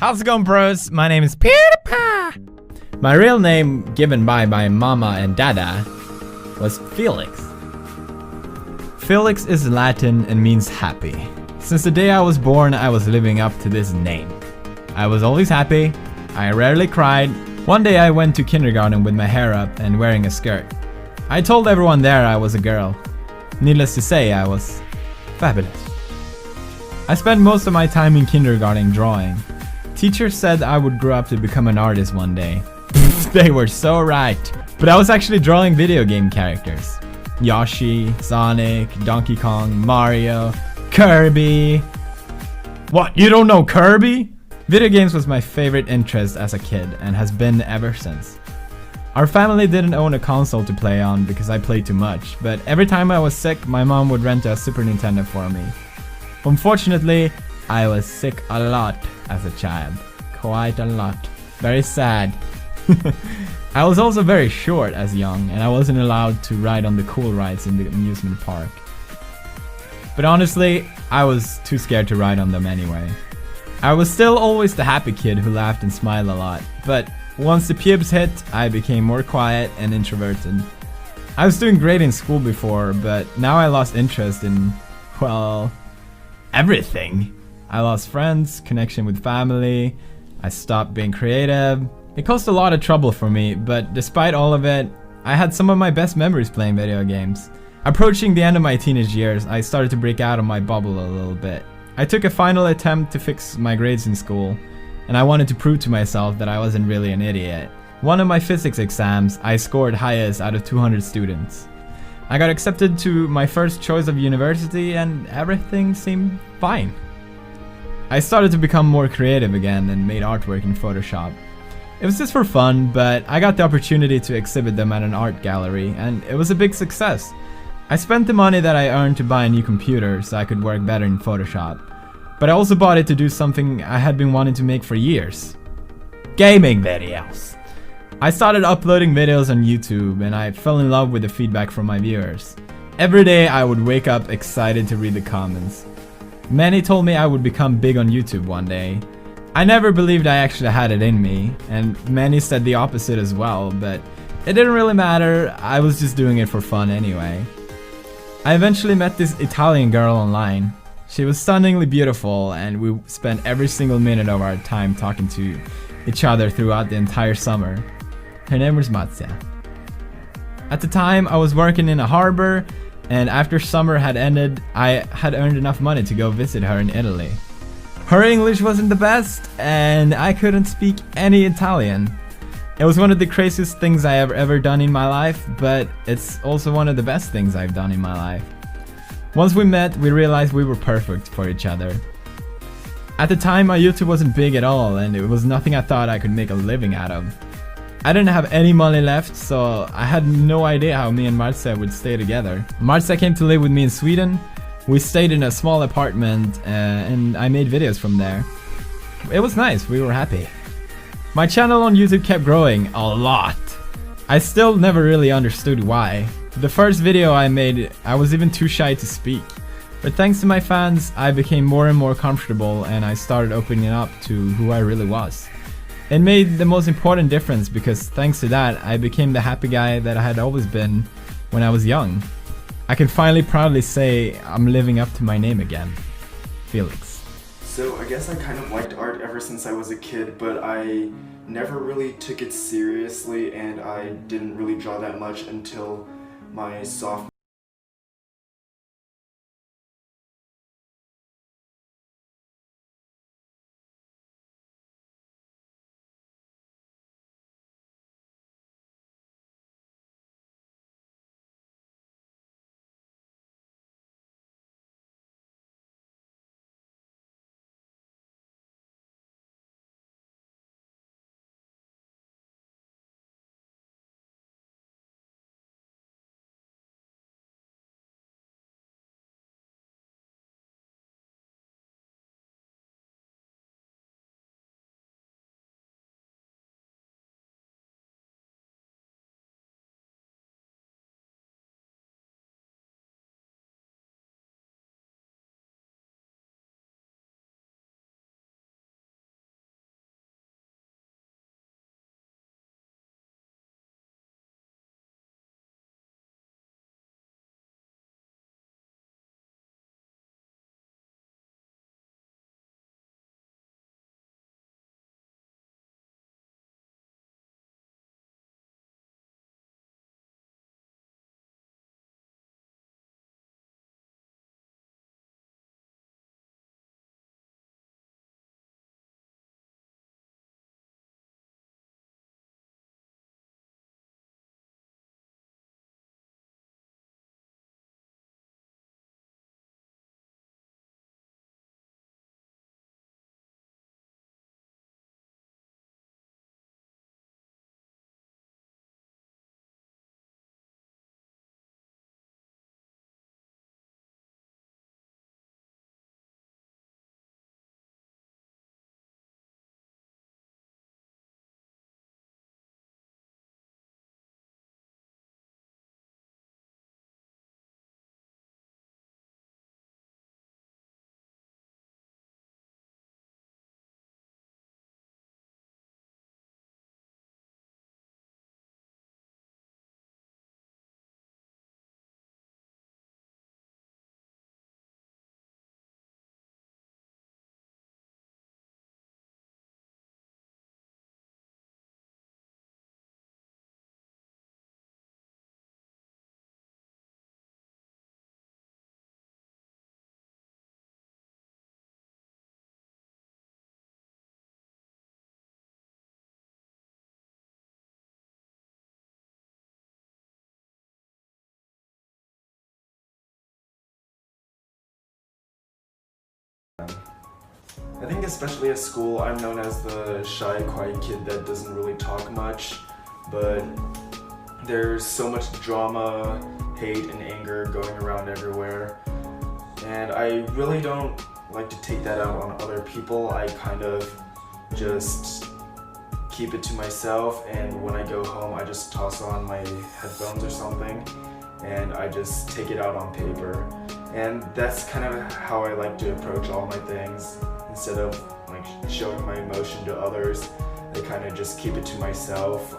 How's it going, bros? My name is PewDiePie. My real name, given by my mama and dada, was Felix. Felix is Latin and means happy. Since the day I was born, I was living up to this name. I was always happy. I rarely cried. One day I went to kindergarten with my hair up and wearing a skirt. I told everyone there I was a girl. Needless to say, I was fabulous. I spent most of my time in kindergarten drawing. Teachers said I would grow up to become an artist one day. They were so right. But I was actually drawing video game characters. Yoshi, Sonic, Donkey Kong, Mario, Kirby. What, you don't know Kirby? Video games was my favorite interest as a kid and has been ever since. Our family didn't own a console to play on because I played too much, but every time I was sick, my mom would rent a Super Nintendo for me. Unfortunately, I was sick a lot as a child. Quite a lot. Very sad. I was also very short as young, and I wasn't allowed to ride on the cool rides in the amusement park. But honestly, I was too scared to ride on them anyway. I was still always the happy kid who laughed and smiled a lot, but once the pubes hit, I became more quiet and introverted. I was doing great in school before, but now I lost interest in, well, everything. I lost friends, connection with family, I stopped being creative. It caused a lot of trouble for me, but despite all of it, I had some of my best memories playing video games. Approaching the end of my teenage years, I started to break out of my bubble a little bit. I took a final attempt to fix my grades in school, and I wanted to prove to myself that I wasn't really an idiot. One of my physics exams, I scored highest out of 200 students. I got accepted to my first choice of university and everything seemed fine. I started to become more creative again and made artwork in Photoshop. It was just for fun, but I got the opportunity to exhibit them at an art gallery, and it was a big success. I spent the money that I earned to buy a new computer so I could work better in Photoshop. But I also bought it to do something I had been wanting to make for years. Gaming videos. I started uploading videos on YouTube and I fell in love with the feedback from my viewers. Every day I would wake up excited to read the comments. Many told me I would become big on YouTube one day. I never believed I actually had it in me, and many said the opposite as well, but it didn't really matter, I was just doing it for fun anyway. I eventually met this Italian girl online. She was stunningly beautiful and we spent every single minute of our time talking to each other throughout the entire summer. Her name was Marzia. At the time I was working in a harbor, and after summer had ended, I had earned enough money to go visit her in Italy. Her English wasn't the best and I couldn't speak any Italian. It was one of the craziest things I have ever done in my life, but it's also one of the best things I've done in my life. Once we met, we realized we were perfect for each other. At the time, my YouTube wasn't big at all, and it was nothing I thought I could make a living out of. I didn't have any money left, so I had no idea how me and Marzia would stay together. Marzia came to live with me in Sweden. We stayed in a small apartment, and I made videos from there. It was nice, we were happy. My channel on YouTube kept growing a lot. I still never really understood why. The first video I made, I was even too shy to speak. But thanks to my fans, I became more and more comfortable and I started opening up to who I really was. It made the most important difference because thanks to that, I became the happy guy that I had always been when I was young. I can finally proudly say I'm living up to my name again. Felix. So I guess I kind of liked art ever since I was a kid, but I never really took it seriously and I didn't really draw that much until my sophomore I think especially at school, I'm known as the shy, quiet kid that doesn't really talk much, but there's so much drama, hate, and anger going around everywhere, and I really don't like to take that out on other people. I kind of just keep it to myself, and when I go home, I just toss on my headphones or something, and I just take it out on paper. And that's kind of how I like to approach all my things. Instead of like showing my emotion to others, I kind of just keep it to myself.